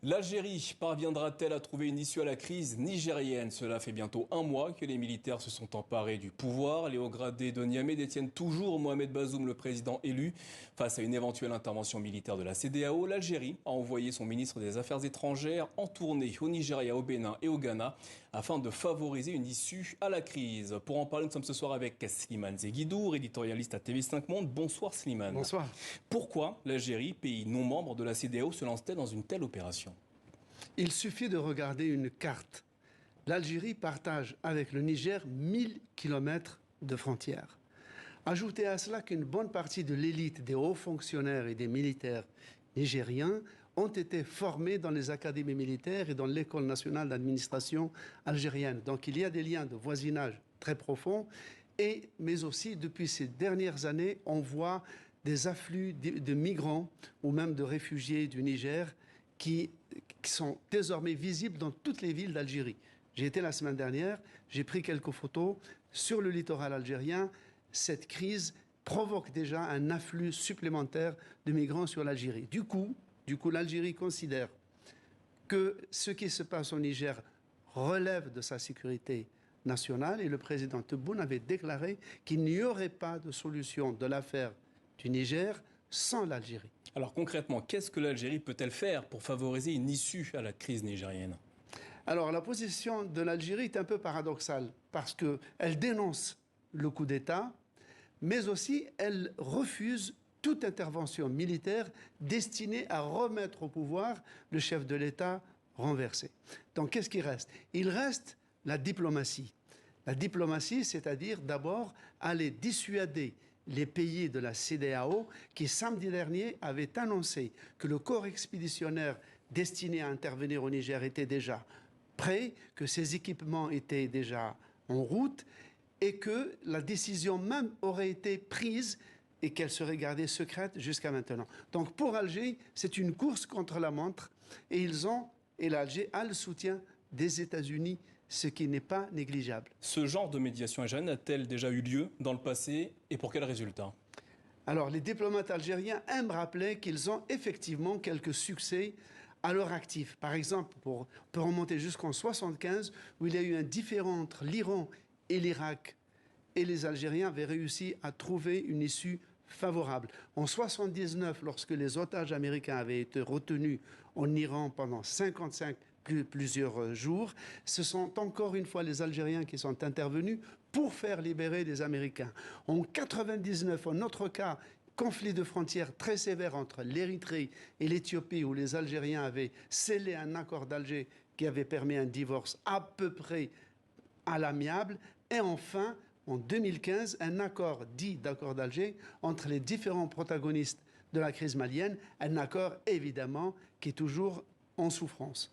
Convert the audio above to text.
L'Algérie parviendra-t-elle à trouver une issue à la crise nigérienne? Cela fait bientôt un mois que les militaires se sont emparés du pouvoir. Les hauts gradés de Niamey détiennent toujours Mohamed Bazoum, le président élu. Face à une éventuelle intervention militaire de la CEDEAO, l'Algérie a envoyé son ministre des Affaires étrangères en tournée au Nigeria, au Bénin et au Ghana afin de favoriser une issue à la crise. Pour en parler, nous sommes ce soir avec Slimane Zeguidour, éditorialiste à TV5 Monde. Bonsoir Slimane. Bonsoir. Pourquoi l'Algérie, pays non membre de la CEDEAO, se lance-t-elle dans une telle opération? Il suffit de regarder une carte. L'Algérie partage avec le Niger 1000 km de frontières. Ajoutez à cela qu'une bonne partie de l'élite des hauts fonctionnaires et des militaires nigériens ont été formés dans les académies militaires et dans l'école nationale d'administration algérienne. Donc il y a des liens de voisinage très profonds, mais aussi depuis ces dernières années, on voit des afflux de migrants ou même de réfugiés du Niger qui sont désormais visibles dans toutes les villes d'Algérie. J'ai été la semaine dernière, j'ai pris quelques photos sur le littoral algérien. Cette crise provoque déjà un afflux supplémentaire de migrants sur l'Algérie. Du coup, l'Algérie considère que ce qui se passe au Niger relève de sa sécurité nationale et le président Tebboune avait déclaré qu'il n'y aurait pas de solution de l'affaire du Niger sans l'Algérie. Alors concrètement, qu'est-ce que l'Algérie peut-elle faire pour favoriser une issue à la crise nigérienne? Alors la position de l'Algérie est un peu paradoxale parce qu'elle dénonce le coup d'État, mais aussi elle refuse toute intervention militaire destinée à remettre au pouvoir le chef de l'État renversé. Donc qu'est-ce qui reste? Il reste la diplomatie. La diplomatie, c'est-à-dire d'abord aller dissuader les pays de la CEDEAO qui, samedi dernier, avaient annoncé que le corps expéditionnaire destiné à intervenir au Niger était déjà prêt, que ses équipements étaient déjà en route et que la décision même aurait été prise et qu'elle serait gardée secrète jusqu'à maintenant. Donc pour Alger, c'est une course contre la montre et l'Alger a le soutien des États-Unis, ce qui n'est pas négligeable. Ce genre de médiation algérienne a-t-elle déjà eu lieu dans le passé et pour quels résultats? Alors, les diplomates algériens aiment rappeler qu'ils ont effectivement quelques succès à leur actif. Par exemple, on peut remonter jusqu'en 1975, où il y a eu un différend entre l'Iran et l'Irak, et les Algériens avaient réussi à trouver une issue favorable. En 1979, lorsque les otages américains avaient été retenus en Iran pendant plusieurs jours, ce sont encore une fois les Algériens qui sont intervenus pour faire libérer les Américains. En 1999, en notre cas, conflit de frontières très sévère entre l'Érythrée et l'Éthiopie, où les Algériens avaient scellé un accord d'Alger qui avait permis un divorce à peu près à l'amiable. Et enfin, en 2015, un accord dit d'accord d'Alger entre les différents protagonistes de la crise malienne, un accord évidemment qui est toujours en souffrance.